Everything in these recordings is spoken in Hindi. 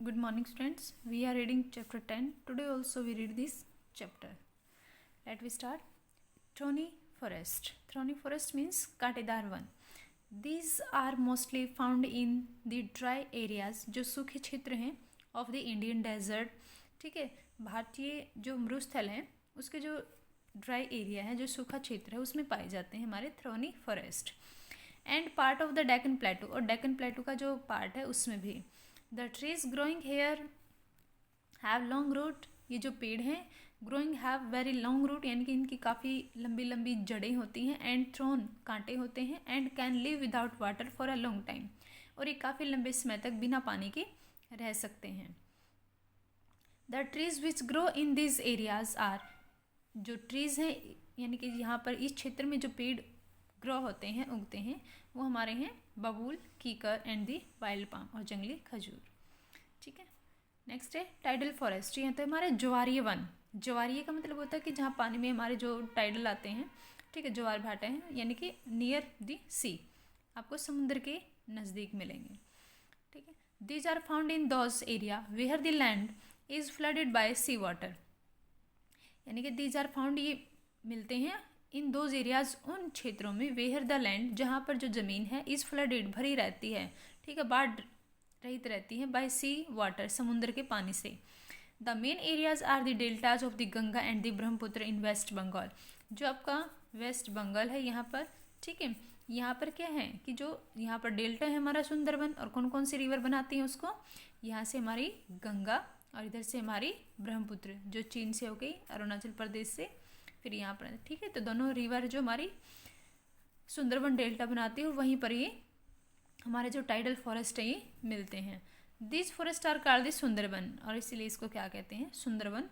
Good morning, students. We are reading chapter 10. Today also we read this chapter. Let we start. Thorny forest. Thorny forest means कांटेदार one. These are mostly found in the dry areas, जो सूखे क्षेत्र हैं of the Indian desert. ठीक है, भारतीय जो मरुस्थल हैं उसके जो ड्राई एरिया है, जो सूखा क्षेत्र है, उसमें पाए जाते हैं हमारे thorny forest. And part of the Deccan plateau, और डेक्कन प्लेटू का जो पार्ट है उसमें भी. The trees growing here have long root, ये जो पेड़ हैं growing have very long root, यानी कि इनकी काफ़ी लंबी लंबी जड़ें होती हैं. एंड थ्रोन, कांटे होते हैं. And can live without water for a long time, और ये काफ़ी लंबे समय तक बिना पानी के रह सकते हैं. The trees which grow in this areas are, जो ट्रीज़ हैं यानी कि यहाँ पर इस क्षेत्र में जो पेड़ ग्रो होते हैं, उगते हैं, वो हमारे हैं बबूल, कीकर एंड दी वाइल्ड पाम, और जंगली खजूर. ठीक है. नेक्स्ट है टाइडल फॉरेस्ट. यहाँ तो हमारे ज्वारीय वन. ज्वारीय का मतलब होता है कि जहाँ पानी में हमारे जो टाइडल आते हैं, ठीक है, ज्वार भाटे हैं, यानी कि नियर दी सी, आपको समुद्र के नज़दीक मिलेंगे. ठीक है. These are found in those area where the land is flooded by sea water, यानी कि दीज आर फाउंड, ये मिलते हैं इन दोज एरियाज, उन क्षेत्रों में, वेयर द लैंड, जहाँ पर जो ज़मीन है, इज़ फ्लडेड, भरी रहती है, ठीक है, बाढ़ रहित रहती है, बाय सी वाटर, समुद्र के पानी से. The main areas are the deltas of the Ganga and the Brahmaputra in West Bengal, जो आपका वेस्ट बंगाल है यहाँ पर. ठीक है. यहाँ पर क्या है कि जो यहाँ पर डेल्टा है हमारा सुंदरबन, और कौन कौन सी रिवर बनाती हैं उसको, यहाँ से हमारी गंगा, और इधर से हमारी ब्रह्मपुत्र, जो चीन से हो गई, अरुणाचल प्रदेश से, फिर यहाँ पर. ठीक है. तो दोनों रिवर जो हमारी सुंदरबन डेल्टा बनाती है, वहीं पर ये हमारे जो टाइडल फॉरेस्ट है ये मिलते हैं. This forest are called the Sundarban, और इसीलिए इसको क्या कहते हैं, सुंदरबन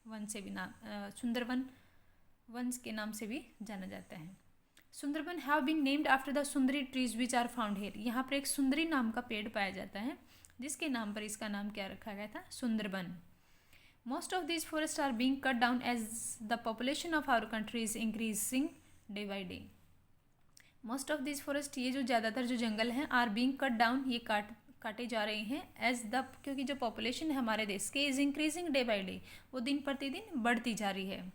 वन से भी नाम, सुंदरबन वंश के नाम से भी जाना जाता है. Sundarban have been named after the sundari trees which are found here. यहाँ पर एक सुंदरी नाम का पेड़ पाया जाता है, जिसके नाम पर इसका नाम क्या रखा गया था, Sundarban. Most of these forests are being cut down as the population of our country is increasing day by day. Most of these forests, ये जो ज़्यादातर जो जंगल हैं, are being cut down, ये काटे जा रहे हैं, as the, क्योंकि जो population है हमारे देश के, is increasing day by day, वो दिन प्रतिदिन बढ़ती जा रही है.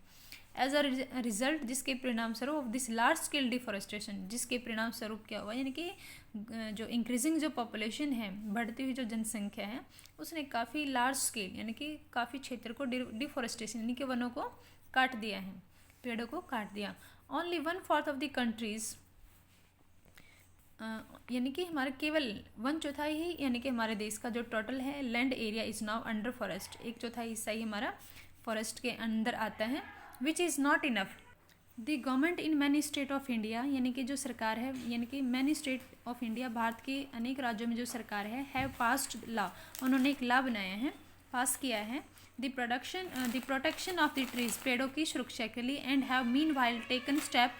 एज अ रिजल्ट, जिसके परिणाम स्वरूप of this large scale deforestation, जिसके परिणाम स्वरूप क्या हुआ, यानी कि जो इंक्रीजिंग जो पॉपुलेशन है, बढ़ती हुई जो जनसंख्या है, उसने काफ़ी लार्ज स्केल यानी कि काफ़ी क्षेत्र को डिफॉरेस्टेशन यानी कि वनों को काट दिया है, पेड़ों को काट दिया. ओनली 1/4 ऑफ द कंट्रीज, यानी कि हमारे केवल 1/4 ही, यानी कि हमारे देश का जो टोटल है land area is now under forest, 1/4 हिस्सा ही हमारा फॉरेस्ट के अंदर आता है. Which is not enough. The government in many state of India, यानी कि जो सरकार है, यानी कि many state of India, Bharat के अनेक राज्यों में जो सरकार है, हैव पास्ड लॉ, उन्होंने एक लॉ बनाया है, पास किया है, the protection of the trees, पेड़ों की सुरक्षा के लिए. And have meanwhile taken step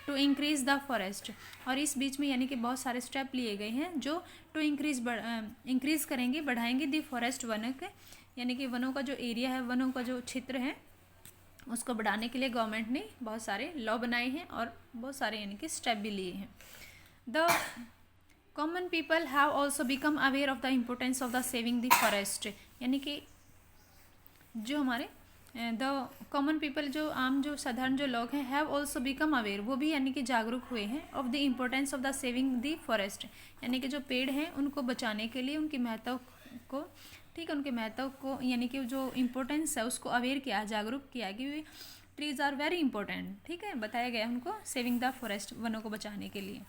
to increase the forest, और इस बीच में यानी कि बहुत सारे स्टेप लिए गए हैं जो टू इंक्रीज करेंगे, बढ़ाएंगे द फॉरेस्ट, वनों के, यानी कि वनों का जो एरिया है, वनों का जो क्षेत्र है, उसको बढ़ाने के लिए गवर्नमेंट ने बहुत सारे लॉ बनाए हैं और बहुत सारे यानी कि स्टेप भी लिए हैं. The common people have also become aware of the importance of the saving the forest, यानी कि जो हमारे द कॉमन पीपल, जो आम जो साधारण जो लोग हैं, हैव ऑल्सो बिकम अवेयर, वो भी यानी कि जागरूक हुए हैं, of the importance of the saving the forest, यानी कि जो पेड़ हैं उनको बचाने के लिए, उनकी महत्व को, ठीक है, उनके महत्व को, यानी कि जो इम्पोर्टेंस है उसको अवेयर किया, जागरूक किया कि ट्रीज आर वेरी इंपॉर्टेंट. ठीक है, बताया गया उनको सेविंग द फॉरेस्ट, वनों को बचाने के लिए.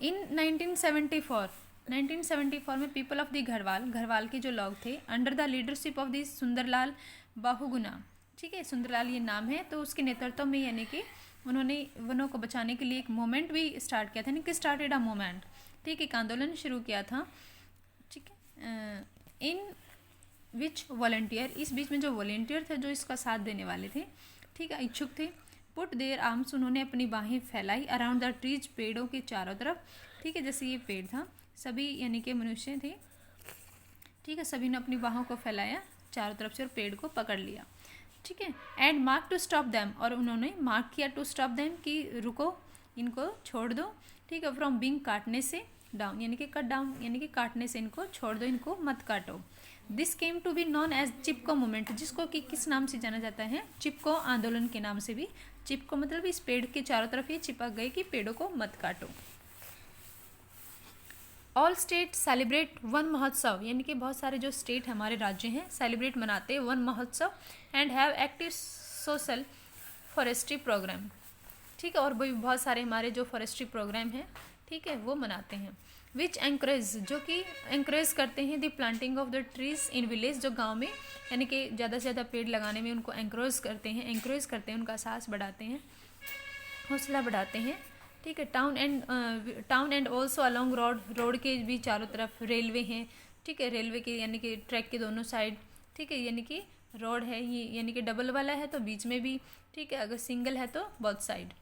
इन 1974 में पीपल ऑफ द घरवाल के जो लोग थे, under the leadership of the Sundarlal Bahuguna, ठीक है, सुंदरलाल ये नाम है, तो उसके नेतृत्व में यानी कि उन्होंने वनों को बचाने के लिए एक मूवमेंट भी स्टार्ट किया था, यानी कि स्टार्टेड अ मूवमेंट, ठीक है, एक आंदोलन शुरू किया था. ठीक है. इन विच वॉलंटियर, इस बीच में जो वॉलंटियर थे, जो इसका साथ देने वाले थे, ठीक है, इच्छुक थे, पुट देयर आर्म्स, उन्होंने अपनी बाहें फैलाई, अराउंड द ट्रीज, पेड़ों के चारों तरफ. ठीक है, जैसे ये पेड़ था, सभी यानी कि मनुष्य थे, ठीक है, सभी ने अपनी बाहों को फैलाया चारों तरफ से और पेड़ को पकड़ लिया. ठीक है. And mark to stop them, और उन्होंने मार्क किया टू स्टॉप दैम, कि रुको, इनको छोड़ दो, ठीक है, फ्रॉम बीइंग, काटने से, डाउन, यानी कि कट डाउन यानी कि काटने से इनको छोड़ दो, इनको मत काटो। This came to be known as Chipko movement, जिसको कि किस नाम से जाना जाता है, चिपको आंदोलन के नाम से भी। चिपको मतलब इस पेड़ के चारों तरफ ये चिपक गए कि पेड़ों को मत काटो। ऑल स्टेट सेलिब्रेट वन महोत्सव, यानी कि बहुत सारे जो स्टेट हमारे राज्य हैं सेलिब्रेट मनाते हैं Van Mahotsav and have active social forestry programme, ठीक है, और भी बहुत सारे हमारे जो फॉरेस्ट्री प्रोग्राम हैं, ठीक है, वो मनाते हैं। विच एंकरेज, जो कि एंकरेज करते हैं the planting of the trees in village, जो गांव में यानी कि ज़्यादा से ज़्यादा पेड़ लगाने में उनको एंकरेज करते हैं, उनका साहस बढ़ाते हैं, हौसला बढ़ाते हैं, ठीक है। Town and also along road के भी चारों तरफ रेलवे हैं, ठीक है, रेलवे के यानी कि ट्रैक के दोनों साइड, ठीक है, यानी कि रोड है ये, यानी कि डबल वाला है तो बीच में भी, ठीक है, अगर सिंगल है तो both side.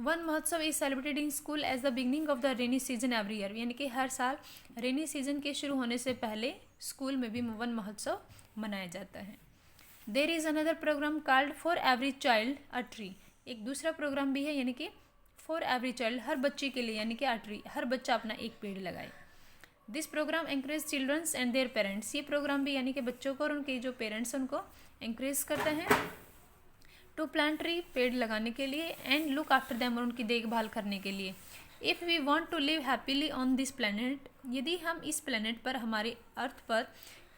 Van Mahotsav is celebrated in school as the beginning of the rainy season every year, यानी कि हर साल रेनी सीजन के शुरू होने से पहले स्कूल में भी वन महोत्सव मनाया जाता है। There is another programme called for every child a tree, एक दूसरा प्रोग्राम भी है यानी कि फॉर एवरी चाइल्ड, हर बच्चे के लिए, यानी कि अ ट्री, हर बच्चा अपना एक पेड़ लगाए। This programme encourage childrens and their parents, ये प्रोग्राम भी यानी कि बच्चों को और उनके जो पेरेंट्स हैं उनको एंकरेज करता है टू प्लांट ट्री, पेड़ लगाने के लिए, एंड लुक आफ्टर देम, और उनकी देखभाल करने के लिए। If we want to live happily on this planet, यदि हम इस प्लैनेट पर, हमारे अर्थ पर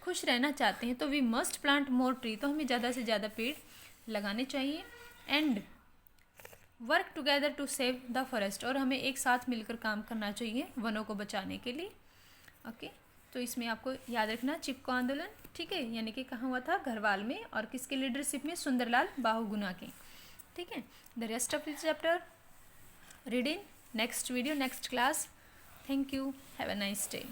खुश रहना चाहते हैं तो we must plant more tree, तो हमें ज़्यादा से ज़्यादा पेड़ लगाने चाहिए। And work together to save the forest, और हमें एक साथ मिलकर काम करना चाहिए वनों को बचाने के लिए। ओके, तो इसमें आपको याद रखना चिपको आंदोलन, ठीक है, यानी कि कहाँ हुआ था, घरवाल में, और किसके लीडरशिप में, सुंदरलाल बाहुगुना के, ठीक है। The rest of this chapter read in next video, next class. Thank you, have a nice day.